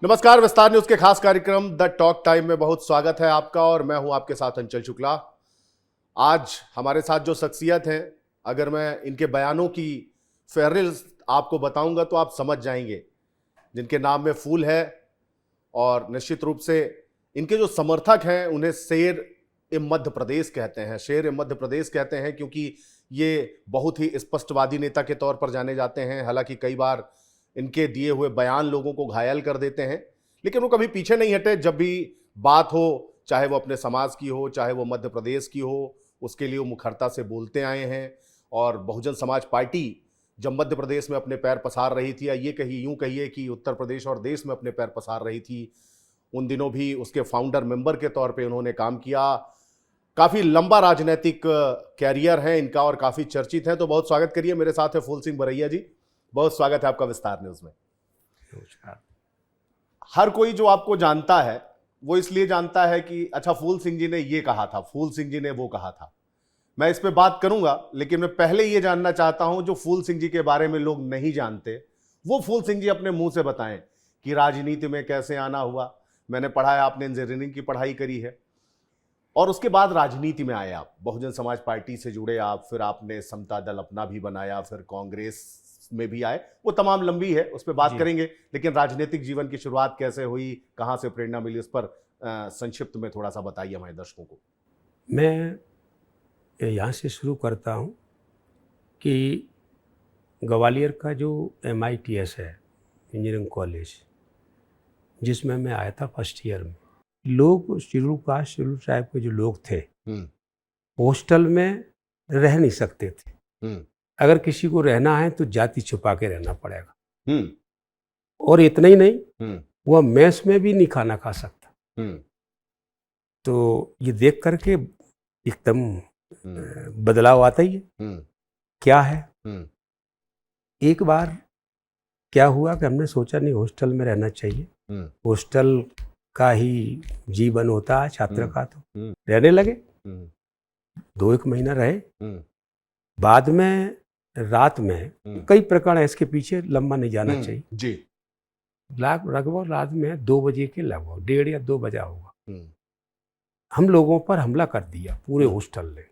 नमस्कार, विस्तार न्यूज के खास कार्यक्रम द टॉक टाइम में बहुत स्वागत है आपका और मैं हूं आपके साथ अंचल शुक्ला। आज हमारे साथ जो शख्सियत हैं, अगर मैं इनके बयानों की फेहरिस्त आपको बताऊंगा तो आप समझ जाएंगे, जिनके नाम में फूल है। और निश्चित रूप से इनके जो समर्थक हैं उन्हें शेर ए मध्य प्रदेश कहते हैं। शेर ए मध्य प्रदेश कहते हैं क्योंकि ये बहुत ही स्पष्टवादी नेता के तौर पर जाने जाते हैं। हालांकि कई बार इनके दिए हुए बयान लोगों को घायल कर देते हैं, लेकिन वो कभी पीछे नहीं हटे। जब भी बात हो, चाहे वो अपने समाज की हो, चाहे वो मध्य प्रदेश की हो, उसके लिए वो मुखरता से बोलते आए हैं। और बहुजन समाज पार्टी जब मध्य प्रदेश में अपने पैर पसार रही थी, या ये कही यूं कहिए कि उत्तर प्रदेश और देश में अपने पैर पसार रही थी, उन दिनों भी उसके फाउंडर मेंबर के तौर पे उन्होंने काम किया। काफी लंबा राजनीतिक कैरियर है इनका और काफी चर्चित है। तो बहुत स्वागत करिए, मेरे साथ है फूल सिंह बरैया जी। बहुत स्वागत है आपका विस्तार न्यूज में। हर कोई जो आपको जानता है वो इसलिए जानता है कि अच्छा, फूल सिंह जी ने ये कहा था, फूल सिंह जी ने वो कहा था। मैं इस पे बात करूंगा, लेकिन मैं पहले ये जानना चाहता हूं, जो फूल सिंह जी के बारे में लोग नहीं जानते, वो फूल सिंह जी अपने मुंह से बताएं कि राजनीति में कैसे आना हुआ। मैंने पढ़ा है, आपने इंजीनियरिंग की पढ़ाई करी है और उसके बाद राजनीति में आए आप, बहुजन समाज पार्टी से जुड़े आप, फिर आपने समता दल अपना भी बनाया, फिर कांग्रेस में भी आए। वो तमाम लंबी है, उस पर बात करेंगे, लेकिन राजनीतिक जीवन की शुरुआत कैसे हुई, कहां से प्रेरणा मिली, उस पर संक्षिप्त में थोड़ा सा बताइए हमारे दर्शकों को। मैं यहाँ से शुरू करता हूँ कि ग्वालियर का जो MITS है, इंजीनियरिंग कॉलेज, जिसमें मैं आया था फर्स्ट ईयर में, लोग शेड्यूल कास्ट शेड्यूल ट्राइब के जो लोग थे हॉस्टल में रह नहीं सकते थे। अगर किसी को रहना है तो जाति छुपा के रहना पड़ेगा। और इतना ही नहीं, वह मेस में भी नहीं खाना खा सकता। तो ये देख करके एकदम बदलाव आता ही है। क्या है, एक बार क्या हुआ कि हमने सोचा नहीं, हॉस्टल में रहना चाहिए, हॉस्टल का ही जीवन होता है छात्र का। तो रहने लगे, 2-1 महीना रहे। बाद में रात में कई प्रकार है, इसके पीछे लंबा नहीं जाना चाहिए जी। लगभग रात में 2 बजे के लगभग 1:30 या 2 बजा होगा, हम लोगों पर हमला कर दिया पूरे हॉस्टल ने।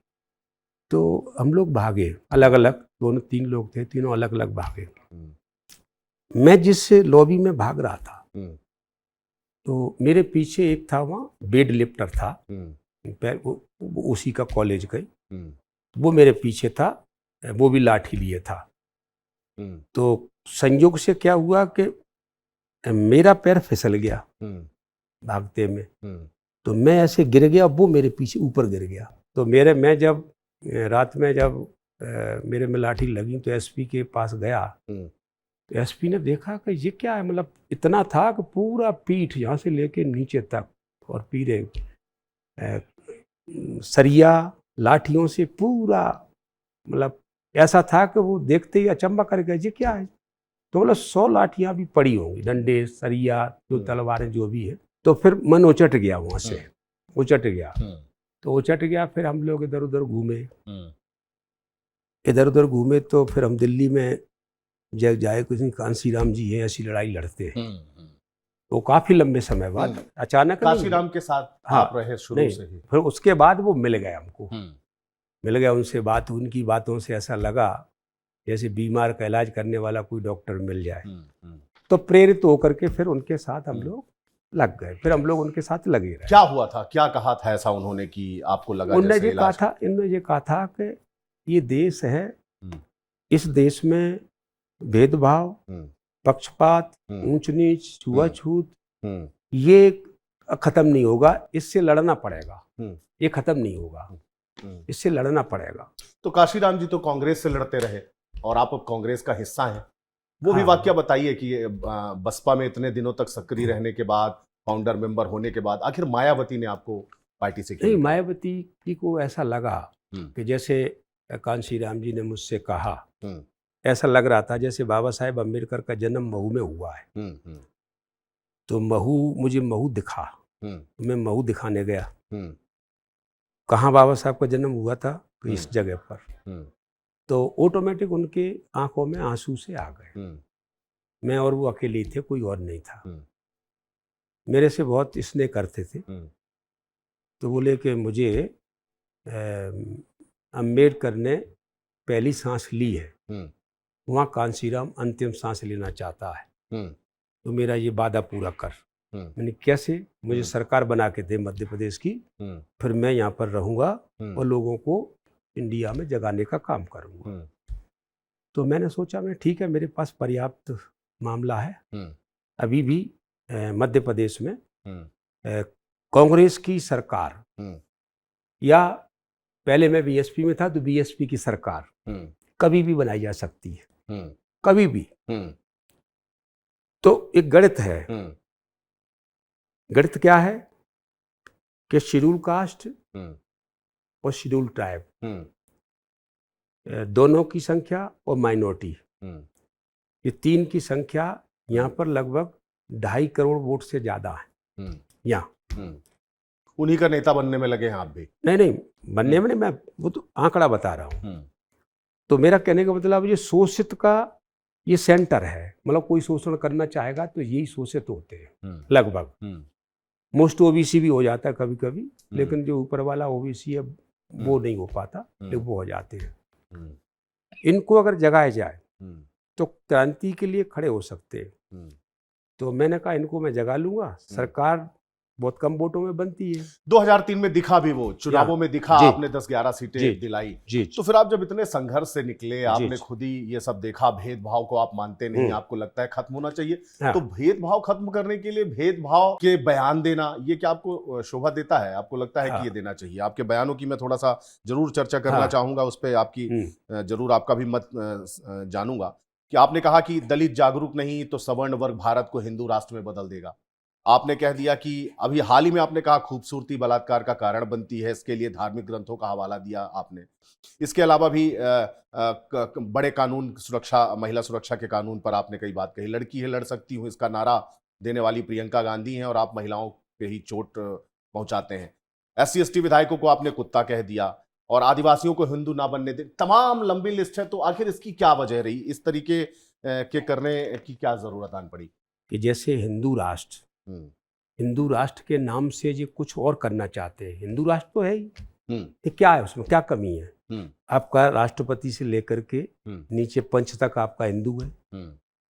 तो हम लोग भागे अलग अलग, 2-3 लोग थे, तीनों अलग अलग भागे। मैं जिस लॉबी में भाग रहा था, तो मेरे पीछे एक था, वहाँ वेट लिफ्टर था, वो उसी का कॉलेज का ही, वो मेरे पीछे था, वो भी लाठी लिए था। तो संयोग से क्या हुआ कि मेरा पैर फिसल गया भागते में, तो मैं ऐसे गिर गया, वो मेरे पीछे ऊपर गिर गया। तो मैं जब रात में जब मेरे में लाठी लगी तो SP के पास गया, तो SP ने देखा कि ये क्या है, मतलब इतना था कि पूरा पीठ यहाँ से लेके नीचे तक और पीरे सरिया लाठियों से पूरा, मतलब ऐसा था कि वो देखते ही अचंभा कर गए, ये क्या है। तो मतलब 100 लाठियाँ भी पड़ी होंगी, डंडे सरिया जो तलवारें जो भी है। तो फिर मन उचट गया, वहाँ से उचट गया। तो उचट गया, फिर हम लोग इधर उधर घूमे, तो फिर हम दिल्ली में जब जाए, कुछ नहीं, कांसीराम जी हैं, ऐसी लड़ाई लड़ते हैं। तो काफी लंबे समय बाद अचानक कांसीराम के साथ आप रहे शुरू से ही? फिर उसके बाद वो मिल गया हमको, मिल गया उनसे बात, उनकी बातों से ऐसा लगा जैसे बीमार का इलाज करने वाला कोई डॉक्टर मिल जाए। तो प्रेरित होकर के फिर उनके साथ हम लोग लग गए, फिर हम लोग उनके साथ लगे रहे। क्या हुआ था, क्या कहा था ऐसा उन्होंने कि आपको लगा? उन्होंने ये कहा था कि ये देश है, इस देश में भेदभाव, पक्षपात, ऊंच नीच, छुआछूत, ये खत्म नहीं होगा, इससे लड़ना पड़ेगा। ये खत्म नहीं होगा, इससे लड़ना पड़ेगा। तो काशीराम जी तो कांग्रेस से लड़ते रहे और आप अब कांग्रेस का हिस्सा हैं। वो भी वाकया बताइए कि बसपा में इतने दिनों तक सक्रिय रहने के बाद, फाउंडर मेंबर होने के बाद, आखिर मायावती ने आपको पार्टी से क्यों? नहीं, मायावती को ऐसा लगा कि जैसे कांशीराम जी ने मुझसे कहा, ऐसा लग रहा था जैसे बाबा साहेब अम्बेडकर का जन्म महू में हुआ है। तो मुझे महू दिखा, मैं महू दिखाने गया। कहाँ बाबा साहब का जन्म हुआ था, तो इस जगह पर। तो ऑटोमेटिक उनके आंखों में आंसू से आ गए। मैं और वो अकेले थे, कोई और नहीं था। मेरे से बहुत स्नेह करते थे। हम्म, तो बोले कि मुझे अम्बेडकर ने पहली सांस ली है, हम्म, वहाँ कांशीराम अंतिम सांस लेना चाहता है, हम्म, तो मेरा ये वादा पूरा कर। हम्म, मैंने कैसे? मुझे हम्म, सरकार बना के दे मध्य प्रदेश की, हम्म, फिर मैं यहाँ पर रहूँगा हम्म, और लोगों को इंडिया में जगाने का काम करूँगा। हम्म, तो मैंने सोचा मैं ठीक है, मेरे पास पर्याप्त मामला है। हम्म, अभी भी मध्य प्रदेश में हम्म, अ, कांग्रेस की सरकार, हम्म, या पहले मैं बीएसपी में था तो बीएसपी की सरकार हम्म, कभी भी बनाई जा सकती है, हम्म, कभी भी। हम्म, तो एक गणित है। हम्म, गणित क्या है कि शेड्यूल कास्ट हम्म, और शेड्यूल ट्राइब, हम्म, दोनों की संख्या और माइनॉरिटी, हम्म, ये तीन की संख्या यहाँ पर लगभग 2.5 करोड़ वोट से ज़्यादा है हम्म, यहाँ। हम्म। उन्हीं का नेता बनने में लगे हैं आप भी। नहीं नहीं, बनने में नहीं, मैं वो तो आंकड़ा बता रहा हूँ। हम्म, तो मेरा कहने का मतलब ये शोषित का ये सेंटर है, मतलब कोई शोषण करना चाहेगा तो यही शोषित होते हैं लगभग। हम्म, मोस्ट ओबीसी भी हो जाता है कभी कभी, लेकिन जो ऊपर वाला ओबीसी है वो नहीं हो पाता, लेकिन वो हो जाते हैं। हम्म, इनको अगर जगाया जाए हम्म, तो क्रांति के लिए खड़े हो सकते हैं। हम्म। तो मैंने कहा इनको मैं जगा लूंगा, सरकार बहुत कम वोटों में बनती है। 2003 में दिखा भी, वो चुनावों में दिखा, जी, आपने 10-11 सीटें जी, दिलाई। जी, तो फिर आप जब इतने संघर्ष से निकले, जी, आपने खुद ही ये सब देखा, भेदभाव को आप मानते नहीं, आपको लगता है खत्म होना चाहिए। हाँ। तो भेदभाव खत्म करने के लिए भेदभाव के बयान देना, ये क्या आपको शोभा देता है? आपको लगता है हाँ। कि ये देना चाहिए? आपके बयानों की मैं थोड़ा सा जरूर चर्चा करना हाँ। चाहूंगा, उस पर आपकी जरूर आपका भी मत जानूंगा। कि आपने कहा कि दलित जागरूक नहीं तो सवर्ण वर्ग भारत को हिंदू राष्ट्र में बदल देगा। आपने कह दिया कि अभी हाल ही में आपने कहा खूबसूरती बलात्कार का कारण बनती है, इसके लिए धार्मिक ग्रंथों का हवाला दिया आपने। इसके अलावा भी बड़े कानून सुरक्षा, महिला सुरक्षा के कानून पर आपने कई बात कही। लड़की है लड़ सकती हूं, इसका नारा देने वाली प्रियंका गांधी हैं और आप महिलाओं पे ही चोट पहुंचाते हैं। SC ST विधायकों को आपने कुत्ता कह दिया और आदिवासियों को हिंदू ना बनने दे। तमाम लंबी लिस्ट है। तो आखिर इसकी क्या वजह रही? इस तरीके के करने की क्या जरूरत आन पड़ी? कि जैसे हिंदू राष्ट्र के नाम से ये कुछ और करना चाहते हैं। हिंदू राष्ट्र तो है ही, ये क्या है, उसमें क्या कमी है? आपका राष्ट्रपति से लेकर के नीचे पंच तक आपका हिंदू है,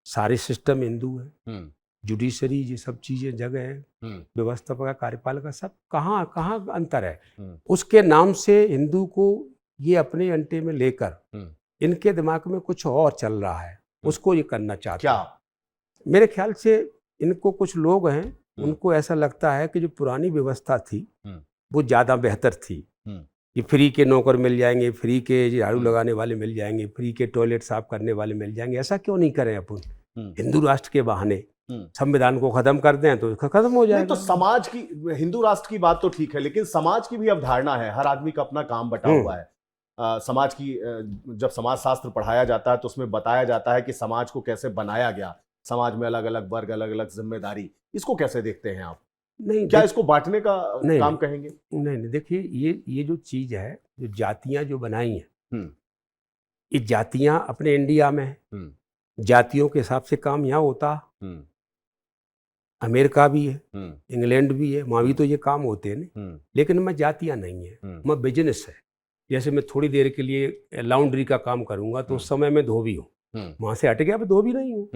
सारे सिस्टम हिंदू है, जुडिशरी, ये सब चीजें जगह है, व्यवस्थापक, कार्यपालिका, सब कहाँ कहाँ अंतर है? उसके नाम से हिंदू को ये अपने अंटे में लेकर इनके दिमाग में कुछ और चल रहा है, उसको ये करना चाहते हैं। मेरे ख्याल से इनको कुछ लोग हैं, उनको ऐसा लगता है कि जो पुरानी व्यवस्था थी वो ज्यादा बेहतर थी। ये फ्री के नौकर मिल जाएंगे, फ्री के झाड़ू लगाने वाले मिल जाएंगे, फ्री के टॉयलेट साफ करने वाले मिल जाएंगे। ऐसा क्यों नहीं करें अपन? हिंदू राष्ट्र के बहाने संविधान को खत्म कर दें तो खत्म हो जाएगा। तो समाज की, हिंदू राष्ट्र की बात तो ठीक है, लेकिन समाज की भी अवधारणा है। हर आदमी का अपना काम बटा हुआ है। समाज की जब समाज शास्त्र पढ़ाया जाता है तो उसमें बताया जाता है कि समाज को कैसे बनाया गया, समाज में अलग अलग वर्ग, अलग अलग जिम्मेदारी। इसको कैसे देखते हैं आप? नहीं, क्या इसको बांटने का काम कहेंगे? नहीं, देखिए ये जो चीज है, जो जातियां जो बनाई हैं, ये जातियां अपने इंडिया में है, जातियों के हिसाब से काम यहाँ होता। अमेरिका भी है, इंग्लैंड भी है, वहां भी तो ये काम होते हैं ना। लेकिन मैं जातियां नहीं है, मैं बिजनेस है। जैसे मैं थोड़ी देर के लिए लॉन्ड्री का काम करूंगा तो उस समय मैं धोबी हूँ, वहां से हट गया मैं धोबी नहीं हूँ।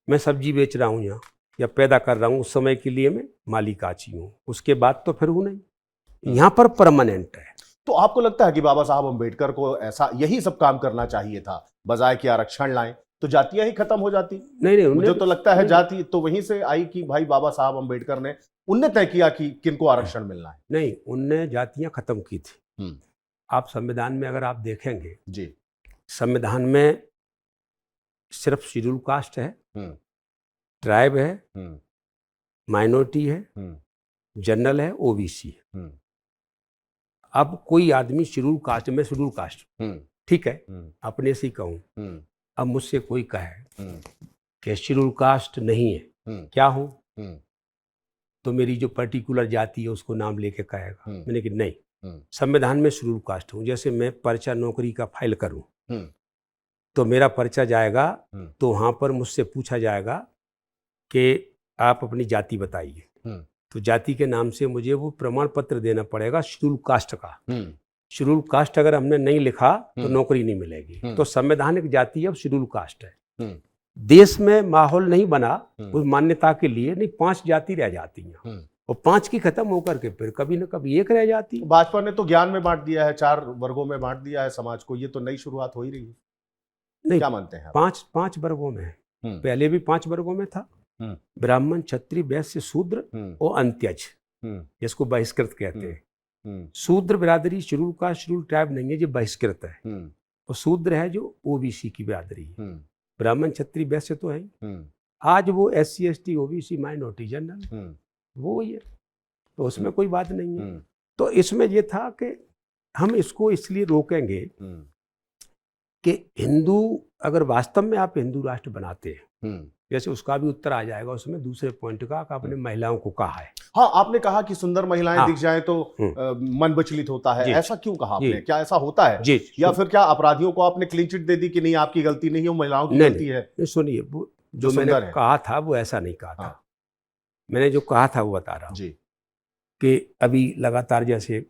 मैं सब्जी बेच रहा हूँ यहाँ या पैदा कर रहा हूँ, उस समय के लिए मैं मालिकाची हूँ, उसके बाद तो फिर हूँ नहीं। यहाँ पर परमानेंट है। तो आपको लगता है कि बाबा साहब अम्बेडकर को ऐसा यही सब काम करना चाहिए था, बजाय कि आरक्षण लाएं तो जातियां ही खत्म हो जाती? नहीं, मुझे तो लगता है जाति तो वहीं से आई कि भाई बाबा साहब अम्बेडकर ने, उनने तय किया कि किनको आरक्षण मिलना है। नहीं, उनने जातियां खत्म की थी। आप संविधान में अगर आप देखेंगे जी, संविधान में सिर्फ शेड्यूल कास्ट है, ट्राइब है, माइनॉरिटी है, जनरल है, ओबीसी है। अब कोई आदमी शेड्यूल कास्ट में, शेड्यूल कास्ट ठीक है, अपने से ही कहूँ, अब मुझसे कोई कहे कि शेड्यूल कास्ट नहीं है, क्या हूँ? तो मेरी जो पर्टिकुलर जाति है उसको नाम लेके कहेगा। मैंने कि नहीं, संविधान में शेड्यूल कास्ट हूँ। जैसे मैं पर्चा नौकरी का फाइल करूँ तो मेरा पर्चा जाएगा तो वहाँ पर मुझसे पूछा जाएगा कि आप अपनी जाति बताइए। तो जाति के नाम से मुझे वो प्रमाण पत्र देना पड़ेगा शेड्यूल कास्ट का। हम्म, शेड्यूल कास्ट अगर हमने नहीं लिखा तो नौकरी नहीं मिलेगी। तो संवैधानिक जाति अब शेड्यूल कास्ट है। देश में माहौल नहीं बना उस मान्यता के लिए, नहीं 5 जाति रह जाती हैं और 5 की खत्म होकर के फिर कभी न कभी एक रह जाती। भाजपा ने तो ज्ञान में बांट दिया है, 4 वर्गों में बांट दिया है समाज को। ये तो नई शुरुआत हो ही रही है, नहीं क्या मानते हैं आप? 5 वर्गों में है। पहले भी 5 वर्गों में था, ब्राह्मण, क्षत्रिय, वैश्य, शूद्र और अंत्यज, जिसको बहिष्कृत कहते हैं। शूद्र बिरादरी शेड्यूल कास्ट शेड्यूल ट्राइब नहीं है, जो बहिष्कृत है। और शूद्र है जो ओबीसी की बिरादरी है। ब्राह्मण, क्षत्रिय, वैश्य तो है। आज वो SC ST OBC minority general वो ही है, तो उसमें कोई बात नहीं है। तो इसमें ये था कि हम इसको इसलिए रोकेंगे कि हिंदू, अगर वास्तव में आप हिंदू राष्ट्र बनाते हैं, जैसे उसका भी उत्तर आ जाएगा उसमें दूसरे पॉइंट का, आपने महिलाओं को कहा है। हाँ, आपने कहा कि सुंदर महिलाएं हाँ, दिख जाएं तो मन विचलित होता है। ऐसा क्यों कहा आपने? क्या ऐसा होता है? जी, या फिर क्या अपराधियों को आपने क्लीन चिट दे दी कि नहीं आपकी गलती नहीं है, वो महिलाओं की गलती है? सुनिए, वो जो मैंने कहा था वो ऐसा नहीं कहा था। मैंने जो कहा था वो बता रहा हूँ कि अभी लगातार जैसे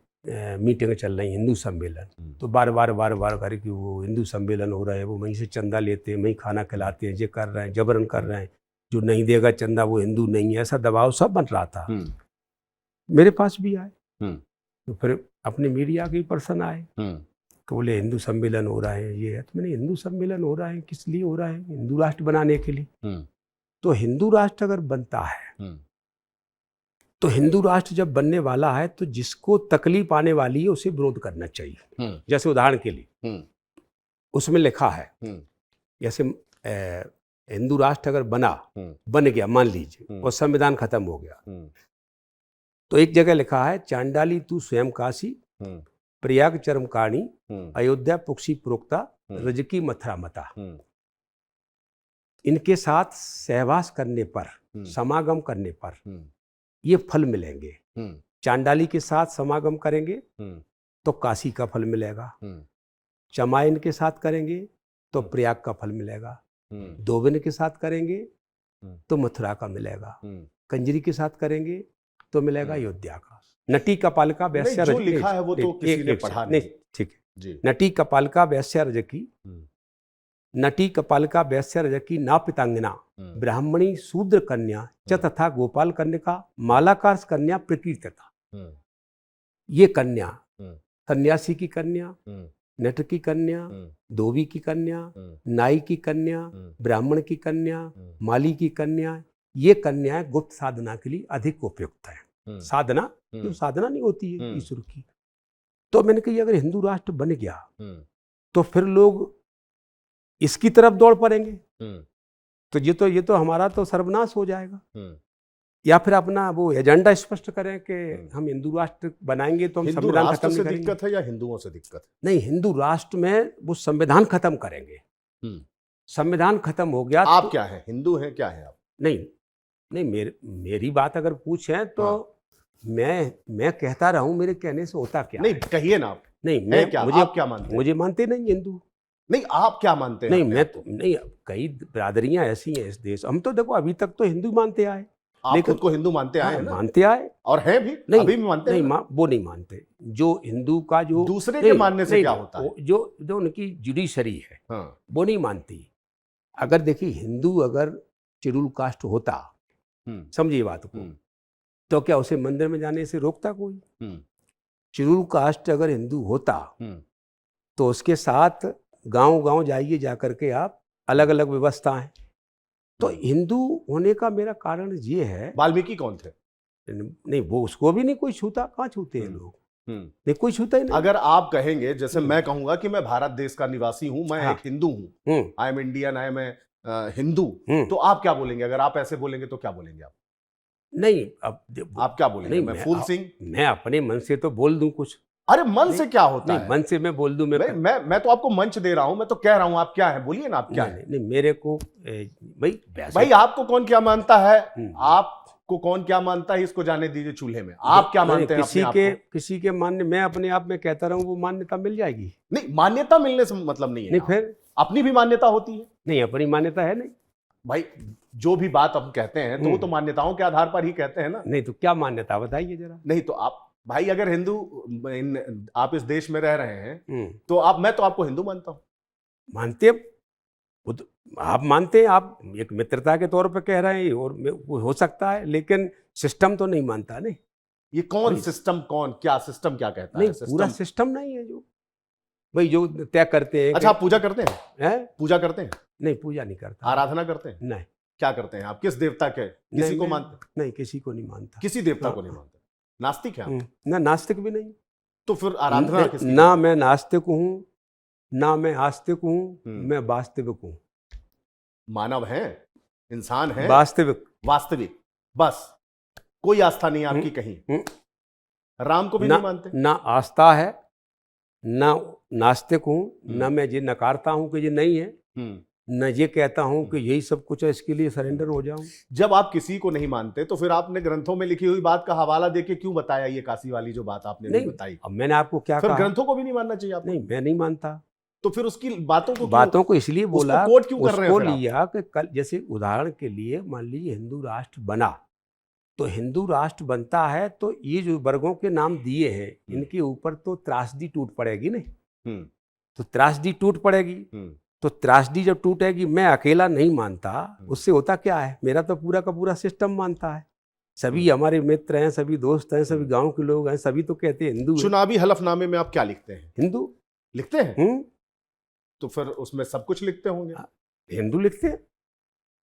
मीटिंग चल रही, हिंदू सम्मेलन, तो बार बार करके वो हिंदू सम्मेलन हो रहा है, वो वहीं से चंदा लेते हैं, वहीं खाना खिलाते हैं, ये कर रहे हैं, जबरन कर रहे हैं, जो नहीं देगा चंदा वो हिंदू नहीं है, ऐसा दबाव सब बन रहा था। मेरे पास भी आए, तो फिर अपने मीडिया के पर्सन आए तो बोले हिंदू सम्मेलन हो रहा है, ये है। तो मैंने हिंदू सम्मेलन हो रहा है किस लिए हो रहा है? हिंदू राष्ट्र बनाने के लिए। तो हिंदू राष्ट्र अगर बनता है तो हिंदू राष्ट्र जब बनने वाला है तो जिसको तकलीफ आने वाली है उसे विरोध करना चाहिए। जैसे उदाहरण के लिए उसमें लिखा है, जैसे हिंदू राष्ट्र अगर बन गया मान लीजिए और संविधान खत्म हो गया, तो एक जगह लिखा है चांडाली तू स्वयं काशी, प्रयाग चरमकाणी, अयोध्या पुक्षी प्रोक्ता, रजकी मथुरा मता। इनके साथ सहवास करने पर, समागम करने पर ये फल मिलेंगे। चांडाली के साथ समागम करेंगे तो काशी का फल मिलेगा, चमायन के साथ करेंगे तो प्रयाग का फल मिलेगा, दोबिन के साथ करेंगे तो मथुरा का मिलेगा, कंजरी के साथ करेंगे तो मिलेगा अयोध्या का। नटी कपालिका वैश्या जो लिखा है वो तो किसी ने पढ़ा नहीं। ठीक है। नटी कपालिका वैश्या रजकी, नटी कपालिका वैश्या रजकी ना पितांगना, ब्राह्मणी शूद्र कन्या च तथा गोपाल कन्या, मालाकार कन्या प्रकीर्तिता। ये कन्या, सन्यासी की कन्या, नट की कन्या, धोबी की कन्या, नाई की कन्या, ब्राह्मण की कन्या, माली की कन्या, ये कन्याएं गुप्त साधना के लिए अधिक उपयुक्त है। साधना जो साधना नहीं होती है ईश्वर की। तो मैंने कहा अगर हिंदू राष्ट्र बन गया तो फिर लोग इसकी तरफ दौड़ पड़ेंगे, तो ये तो हमारा तो सर्वनाश हो जाएगा। या फिर अपना वो एजेंडा स्पष्ट करें कि हम हिंदू राष्ट्र बनाएंगे तो हम संविधान खत्म नहीं करेंगे। दिक्कत है या हिंदुओं से दिक्कत? नहीं, हिंदू राष्ट्र में वो संविधान खत्म करेंगे। संविधान खत्म हो गया। आप क्या है, हिंदू हैं क्या है आप? नहीं, मेरी बात अगर पूछें तो मैं कहता रहूं, मेरे कहने से होता क्या? नहीं, कहिए ना आप। नहीं, आप क्या मानते हैं? मुझे मानते नहीं हिंदू। नहीं, आप क्या मानते हैं? नहीं, कई बिरादरियां ऐसी हैं इस देश। हम तो देखो अभी तक तो हिंदू मानते आए। आप खुद को हिंदू मानते आए हैं ना? मानते आए और हैं भी। नहीं, अभी भी मानते हैं? नहीं, वो नहीं मानते। जो हिंदू का जो दूसरे के मानने से क्या होता है? जो उनकी जुडिशरी है वो नहीं मानती। अगर देखिए हिंदू अगर शेड्यूल कास्ट होता, समझिए बात को, तो क्या उसे मंदिर में जाने से रोकता कोई? शेड्यूल कास्ट अगर हिंदू होता तो उसके साथ गांव जाइए जाकर के आप, अलग अलग व्यवस्था है। तो हिंदू होने का मेरा कारण ये है। वाल्मीकि कौन थे? नहीं, वो उसको भी नहीं कोई छूता। कहाँ छूते हैं लोग? नहीं, कोई छूता ही नहीं। अगर आप कहेंगे, जैसे मैं कहूंगा कि मैं भारत देश का निवासी हूं, मैं एक हिंदू हूं, I am Indian, I am Hindu, तो आप क्या बोलेंगे? अगर आप ऐसे बोलेंगे तो क्या बोलेंगे आप? नहीं, अब आप क्या बोलेंगे? मैं फूल सिंह? मैं अपने मन से तो बोल दूं कुछ। अरे मन से क्या होता है? मन से मैं बोल दूं। मैं तो आपको मंच दे रहा हूं, मैं तो कह रहा हूं आप क्या है, बोलिए ना आप क्या है। नहीं, मेरे को भाई आपको कौन क्या मानता है, आपको कौन क्या मानता है, इसको जाने दीजिए चूल्हे में। आप क्या मानते हैं? किसी के मान्य, मैं अपने आप में कहता रहूं, वो मान्यता मिल जाएगी। नहीं, मान्यता मिलने से मतलब नहीं है। नहीं, फिर अपनी भी मान्यता होती है। नहीं, अपनी मान्यता है नहीं भाई। जो भी बात हम कहते हैं तो वो तो मान्यताओं के आधार पर ही कहते हैं ना। नहीं तो क्या मान्यता बताइए जरा। नहीं तो आप भाई अगर आप इस देश में रह रहे हैं तो मैं तो आपको हिंदू मानता हूं। मानते वो तो आप मानते हैं, आप एक मित्रता के तौर पे कह रहे हैं और वो हो सकता है, लेकिन सिस्टम तो नहीं मानता नहीं। ये कौन सिस्टम, क्या सिस्टम क्या कहता नहीं, है? पूरा सिस्टम नहीं है जो भाई जो तय करते हैं। अच्छा, आप पूजा करते हैं? पूजा करते हैं? नहीं, पूजा नहीं करता। आराधना करते हैं? नहीं। क्या करते हैं आप? किस देवता के? किसी को मानते? नहीं, किसी को नहीं मानता। किसी देवता को नहीं मानते? नास्तिक है? ना, नास्तिक भी नहीं। तो फिर आराधना किसकी? ना मैं नास्तिक हूँ, ना मैं आस्तिक हूँ, मैं वास्तविक हूँ। मानव है, इंसान है, वास्तविक, बस कोई आस्था नहीं आपकी कहीं। राम को भी नहीं मानते? ना आस्था है, ना नास्तिक हूँ, ना मैं ये नकारता हूँ कि ये नहीं है, न ये कहता हूं कि यही सब कुछ है, इसके लिए सरेंडर हो जाऊं। जब आप किसी को नहीं मानते तो फिर आपने ग्रंथों में लिखी हुई बात का हवाला देके क्यों बताया ये काशी वाली जो बात आपने नहीं बताई? अब मैंने आपको क्या फिर कहा? ग्रंथों को भी नहीं मानना चाहिए आपको? नहीं, मैं नहीं मानता। तो फिर उसकी बातों को इसलिए बोला, कोट क्यों कर रहे हैं? उसको लिया कि कल जैसे उदाहरण के लिए मान लीजिए हिंदू राष्ट्र बना, तो हिंदू राष्ट्र बनता है तो ये जो वर्गों के नाम दिए हैं इनके ऊपर तो त्रासदी टूट पड़ेगी नहीं। तो त्रासदी टूट पड़ेगी, तो त्रासदी जब टूटेगी, मैं अकेला नहीं मानता, उससे होता क्या है, मेरा तो पूरा का पूरा सिस्टम मानता है। सभी हमारे मित्र हैं, सभी दोस्त हैं, सभी गांव के लोग हैं, सभी तो कहते हैं हिंदू। चुनावी हलफनामे में आप क्या लिखते हैं? हिंदू लिखते हैं। तो फिर उसमें सब कुछ लिखते होंगे? हिंदू लिखते हैं।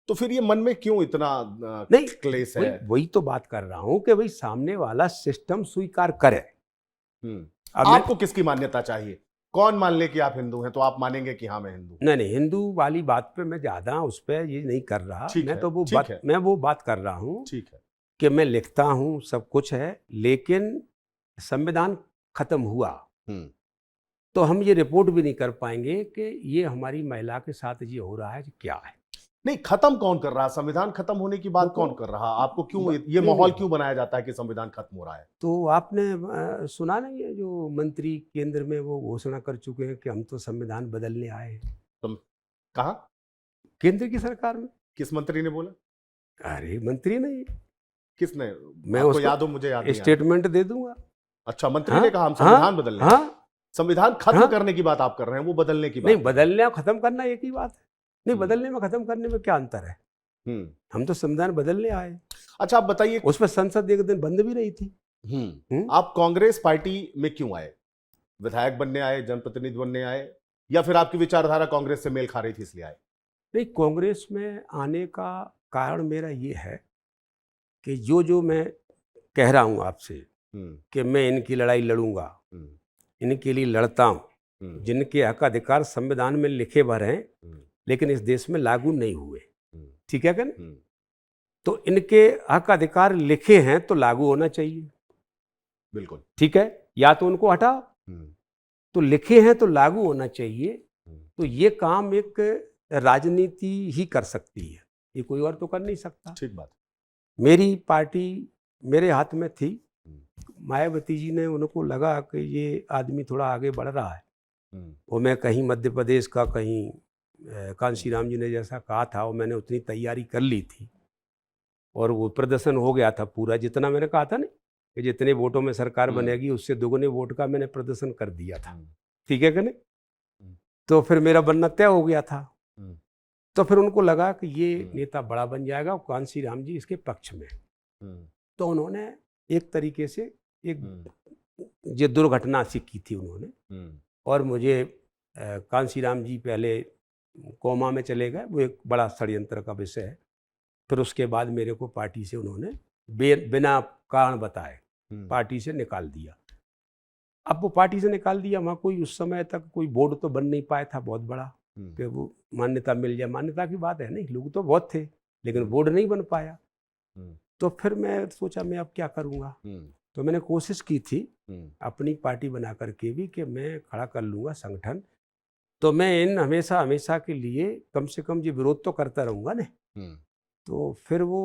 तो फिर ये मन में क्यों इतना नहीं क्लेश है? वही तो बात कर रहा हूं कि भाई सामने वाला सिस्टम स्वीकार करे। आपको किसकी मान्यता चाहिए? कौन मान ले कि आप हिंदू हैं तो आप मानेंगे कि हाँ मैं हिंदू? नहीं, हिंदू वाली बात पे मैं ज्यादा उस पर ये नहीं कर रहा। मैं वो बात कर रहा हूँ कि मैं लिखता हूँ, सब कुछ है, लेकिन संविधान खत्म हुआ तो हम ये रिपोर्ट भी नहीं कर पाएंगे कि ये हमारी महिला के साथ ये हो रहा है, क्या है। नहीं, खत्म कौन कर रहा? संविधान खत्म होने की बात कौन कर रहा? आपको क्यों ये माहौल क्यों बनाया जाता है कि संविधान खत्म हो रहा है? तो आपने सुना नहीं है जो मंत्री केंद्र में वो घोषणा कर चुके हैं कि हम तो संविधान बदलने आए हैं। तुम कहा? केंद्र की सरकार में। किस मंत्री ने बोला? अरे मंत्री नहीं, किसने? मैं उसको याद हो, मुझे याद नहीं, स्टेटमेंट दे दूंगा। अच्छा, मंत्री ने कहा हम संविधान बदलने। संविधान खत्म करने की बात आप कर रहे हैं, वो बदलने की बात नहीं। बदलने और खत्म करना एक ही बात है। नहीं, बदलने में खत्म करने में क्या अंतर है? हम तो संविधान बदलने आए। अच्छा, आप बताइए, उस पर संसद एक दिन बंद भी रही थी। आप कांग्रेस पार्टी में क्यों आए? विधायक बनने आए, जनप्रतिनिधि बनने आए, या फिर आपकी विचारधारा कांग्रेस से मेल खा रही थी इसलिए आए? नहीं, कांग्रेस में आने का कारण मेरा ये है कि जो मैं कह रहा हूं आपसे कि मैं इनकी लड़ाई लड़ूंगा, इनके लिए लड़ता हूं, जिनके हक अधिकार संविधान में लिखे भर हैं लेकिन इस देश में लागू नहीं हुए, ठीक है क्या? तो इनके हक अधिकार लिखे हैं तो लागू होना चाहिए। बिल्कुल ठीक है, या तो उनको हटाओ, तो लिखे हैं तो लागू होना चाहिए। तो ये काम एक राजनीति ही कर सकती है, ये कोई और तो कर नहीं सकता। ठीक बात। मेरी पार्टी मेरे हाथ में थी, मायावती जी ने, उनको लगा कि ये आदमी थोड़ा आगे बढ़ रहा है, वो मैं कहीं मध्य प्रदेश का, कहीं कांशी राम जी ने जैसा कहा था, वो मैंने उतनी तैयारी कर ली थी और वो प्रदर्शन हो गया था पूरा, जितना मैंने कहा था ना कि जितने वोटों में सरकार बनेगी उससे दोगुने वोट का मैंने प्रदर्शन कर दिया था, ठीक है कि नहीं? तो फिर मेरा बनना तय हो गया था। तो फिर उनको लगा कि ये नेता बड़ा बन जाएगा और कांशी राम जी इसके पक्ष में, तो उन्होंने एक तरीके से एक ये दुर्घटना सी की थी उन्होंने, और मुझे कांशी राम जी पहले कोमा में चले गए, वो एक बड़ा षड्यंत्र का विषय है। फिर उसके बाद मेरे को पार्टी से उन्होंने बिना कारण बताए पार्टी से निकाल दिया। अब वो पार्टी से निकाल दिया, वहाँ कोई उस समय तक कोई बोर्ड तो बन नहीं पाया था बहुत बड़ा कि वो मान्यता मिल जाए। मान्यता की बात है नहीं, लोग तो बहुत थे लेकिन बोर्ड नहीं बन पाया। तो फिर मैं सोचा मैं अब क्या करूँगा, तो मैंने कोशिश की थी अपनी पार्टी बना करके भी कि मैं खड़ा कर लूँगा संगठन, तो मैं इन हमेशा के लिए कम से कम ये विरोध तो करता रहूँगा ना। तो फिर वो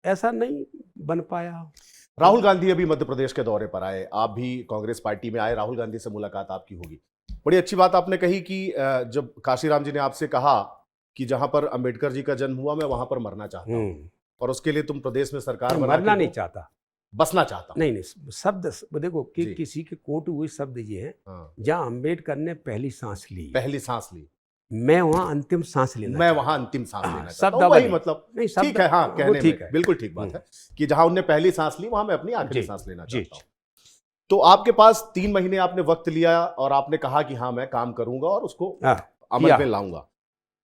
ऐसा नहीं बन पाया। राहुल गांधी अभी मध्य प्रदेश के दौरे पर आए, आप भी कांग्रेस पार्टी में आए, राहुल गांधी से मुलाकात आपकी होगी। बड़ी अच्छी बात आपने कही कि जब काशीराम जी ने आपसे कहा कि जहां पर अंबेडकर जी का जन्म हुआ मैं वहां पर मरना चाहता हूँ, हम्म। और उसके लिए तुम प्रदेश में सरकार मैं बना मरना के नहीं दो, चाहता। बसना चाहता हूँ। नहीं नहीं, शब्द देखो कि जी। किसी के कोट हुए शब्द ये है, हाँ, जहाँ अंबेडकर ने पहली सांस ली, पहली सांस ली, मैं वहाँ अंतिम सांस लेना मैं चाहता वहां हूँ। अंतिम सांस हाँ, लेना चाहता शब्द हूँ, अवधि वही मतलब नहीं, ठीक शब्द है। हाँ, वो कहने ठीक में है। बिल्कुल ठीक बात है कि जहां उनने पहली सांस ली वहां मैं अपनी आखिरी जी सांस लेना जी। चाहता हूँ। तो आपके पास 3 महीने आपने वक्त लिया और आपने कहा कि हाँ मैं काम करूंगा और उसको हाँ, अमल किया। में लाऊंगा।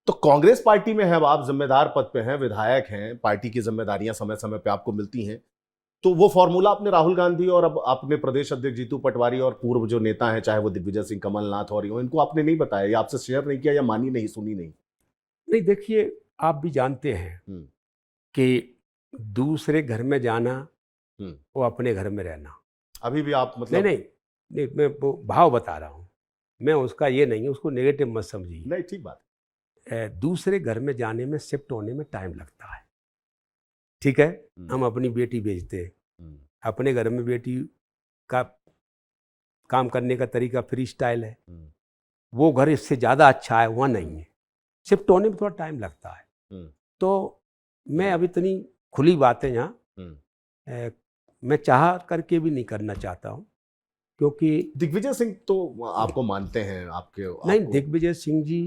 तो कांग्रेस पार्टी में है, अब आप जिम्मेदार पद पे हैं, विधायक हैं, पार्टी की जिम्मेदारियां समय समय पे आपको मिलती हैं, तो वो फॉर्मूला अपने राहुल गांधी और अब अपने प्रदेश अध्यक्ष जीतू पटवारी और पूर्व जो नेता हैं, चाहे वो दिग्विजय सिंह, कमलनाथ और इनको आपने नहीं बताया या आपसे शेयर नहीं किया या मानी नहीं, सुनी नहीं? नहीं देखिए, आप भी जानते हैं हम्म, कि दूसरे घर में जाना हम्म। वो अपने घर में रहना। अभी भी आप नहीं मतलब नहीं नहीं, मैं वो भाव बता रहा हूँ, मैं उसका ये नहीं है, उसको नेगेटिव मत समझिए। नहीं, ठीक बात दूसरे घर में जाने में, शिफ्ट होने में टाइम लगता है, ठीक है। है। हम अपनी बेटी भेजते हैं, हम्म, अपने घर में बेटी का काम करने का तरीका फ्री स्टाइल है, हम्म, वो घर इससे ज़्यादा अच्छा है, वहाँ नहीं है, शिफ्ट होने में थोड़ा टाइम लगता है। हम्म, तो मैं अब इतनी खुली बातें यहाँ हम्म। मैं चाह करके भी नहीं करना चाहता हूँ, क्योंकि दिग्विजय सिंह तो आपको मानते हैं, आपके नहीं, आपको दिग्विजय सिंह जी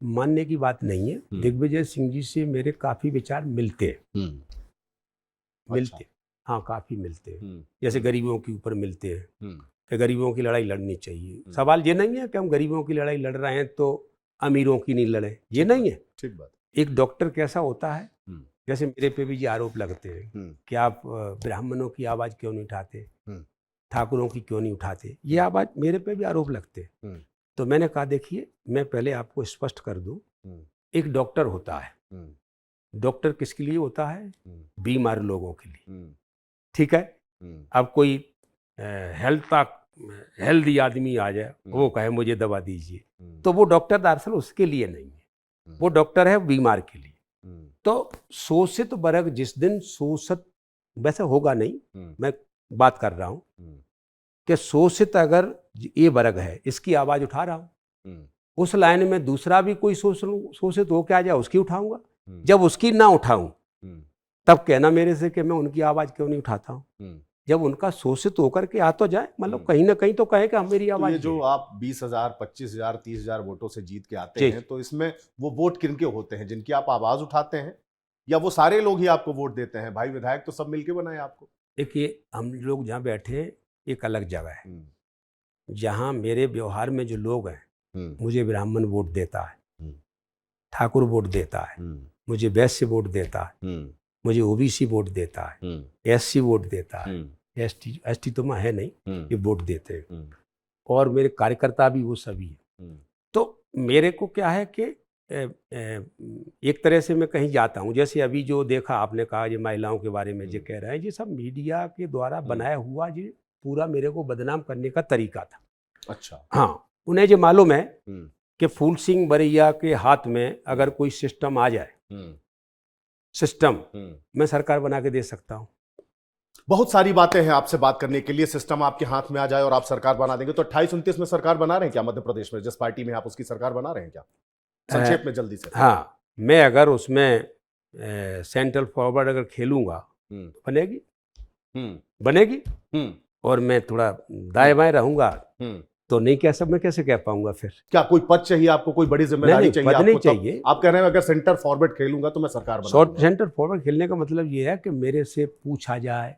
मानने की बात नहीं है। दिग्विजय सिंह जी से मेरे काफ़ी विचार मिलते हैं, मिलते हैं। हाँ, काफ़ी मिलते हैं। जैसे गरीबों के ऊपर मिलते हैं कि गरीबों की लड़ाई लड़नी चाहिए। सवाल ये नहीं है कि हम गरीबों की लड़ाई लड़ रहे हैं तो अमीरों की नहीं लड़े, ये नहीं है। ठीक बात। एक डॉक्टर कैसा होता है, जैसे मेरे पे भी ये आरोप लगते हैं कि आप ब्राह्मणों की आवाज़ क्यों नहीं उठाते, ठाकुरों की क्यों नहीं उठाते, ये आवाज़ मेरे पे भी आरोप लगते हैं। तो मैंने कहा देखिए, मैं पहले आपको स्पष्ट कर दूं, एक डॉक्टर होता है, डॉक्टर किसके लिए होता है? बीमार लोगों के लिए, ठीक है। अब कोई हेल्दी आदमी आ जाए, वो कहे मुझे दवा दीजिए, तो वो डॉक्टर दरअसल उसके लिए नहीं है, वो डॉक्टर है बीमार के लिए। तो शोषित वर्ग जिस दिन शोषित, वैसे होगा नहीं, मैं बात कर रहा हूँ कि शोषित अगर ये वर्ग है, इसकी आवाज़ उठा रहा हूँ, उस लाइन में दूसरा भी कोई शोषित हो के आ जाए, उसकी उठाऊंगा। जब उसकी ना उठाऊं, तब कहना मेरे से कि मैं उनकी आवाज़ क्यों नहीं उठाता हूँ। जब उनका शोषित होकर के आ तो जाए, मतलब कहीं ना कहीं तो कहे कि हम मेरी तो आवाज़। ये जो आप 20,000, 25,000, 30,000 वोटों से जीत के आते हैं, तो इसमें वो वोट किनके होते हैं जिनकी आप आवाज़ उठाते हैं, या वो सारे लोग ही आपको वोट देते हैं? भाई विधायक तो सब मिलके बनाए आपको। देखिए, हम लोग जहाँ बैठे हैं एक अलग जगह है, जहाँ मेरे व्यवहार में जो लोग हैं, मुझे ब्राह्मण वोट देता है, ठाकुर वोट देता है, मुझे वैश्य वोट देता है, मुझे ओबीसी वोट देता है, एससी वोट देता है, एसटी तो मैं है नहीं, ये वोट देते हैं, और मेरे कार्यकर्ता भी वो सभी हैं। तो मेरे को क्या है कि एक तरह से मैं कहीं जाता हूँ, जैसे अभी जो देखा आपने कहा ये महिलाओं के बारे में जो कह रहे हैं, ये सब मीडिया के द्वारा बनाया हुआ, ये पूरा मेरे को बदनाम करने का तरीका था। अच्छा। हाँ, उन्हें जो मालूम है कि फूल सिंह बरैया के हाथ में अगर कोई सिस्टम आ जाए, सिस्टम मैं सरकार बना के दे सकता हूँ। बहुत सारी बातें हैं आपसे बात करने के लिए। सिस्टम आपके हाथ में आ जाए और आप सरकार बना देंगे, तो 28-29 में सरकार बना रहे हैं क्या मध्य प्रदेश में? जिस पार्टी में आप उसकी सरकार बना रहे हैं क्या? संक्षेप में जल्दी से। हाँ, मैं अगर उसमें सेंट्रल फॉरवर्ड अगर खेलूंगा तो बनेगी, बनेगी। और मैं थोड़ा दाएं बाएं रहूंगा तो नहीं कह सब, मैं कैसे कह पाऊंगा फिर? क्या कोई पद चाहिए आपको, कोई बड़ी जिम्मेदारी चाहिए पद आपको? नहीं चाहिए। आप कह रहे हैं अगर सेंटर फॉरवर्ड खेलूंगा तो मैं सरकार बनाऊंगा। सेंटर फॉरवर्ड खेलने का मतलब ये है कि मेरे से पूछा जाए,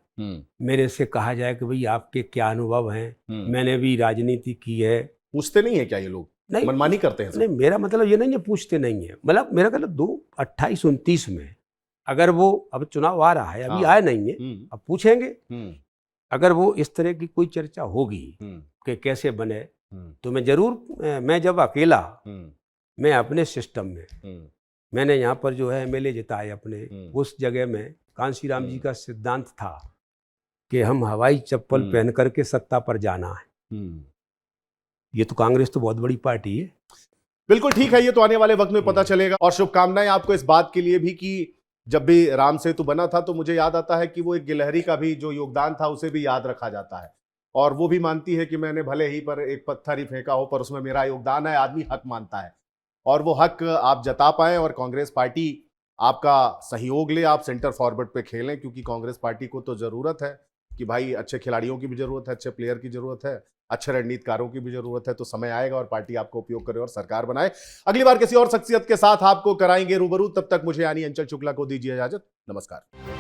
मेरे से कहा जाए कि भाई आपके क्या अनुभव हैं, मैंने भी राजनीति की है। पूछते नहीं है क्या ये लोग? नहीं, मनमानी करते हैं सब? नहीं, मेरा मतलब ये नहीं है पूछते नहीं है, मतलब मेरा मतलब 28-29 में अगर वो, अब चुनाव आ रहा है, अभी आया नहीं है, अब पूछेंगे, अगर वो इस तरह की कोई चर्चा होगी कि कैसे बने, तो मैं जरूर, मैं जब अकेला, मैं अपने सिस्टम में, मैंने यहाँ पर जो है एमएलए जिताए अपने, उस जगह में कांशीराम जी का सिद्धांत था कि हम हवाई चप्पल पहन करके सत्ता पर जाना है। ये तो कांग्रेस तो बहुत बड़ी पार्टी है। बिल्कुल ठीक है, ये तो आने वाले वक्त में पता चलेगा। और शुभकामनाएं आपको इस बात के लिए भी कि जब भी राम सेतु बना था तो मुझे याद आता है कि वो एक गिलहरी का भी जो योगदान था उसे भी याद रखा जाता है, और वो भी मानती है कि मैंने भले ही पर एक पत्थर ही फेंका हो पर उसमें मेरा योगदान है, आदमी हक मानता है। और वो हक आप जता पाएं और कांग्रेस पार्टी आपका सहयोग ले, आप सेंटर फॉरवर्ड पे खेलें, क्योंकि कांग्रेस पार्टी को तो जरूरत है कि भाई अच्छे खिलाड़ियों की भी जरूरत है, अच्छे प्लेयर की जरूरत है, अच्छे रणनीतिकारों की भी जरूरत है। तो समय आएगा और पार्टी आपको उपयोग करे और सरकार बनाए। अगली बार किसी और शख्सियत के साथ आपको कराएंगे रूबरू। तब तक मुझे यानी अंचल शुक्ला को दीजिए इजाजत। नमस्कार।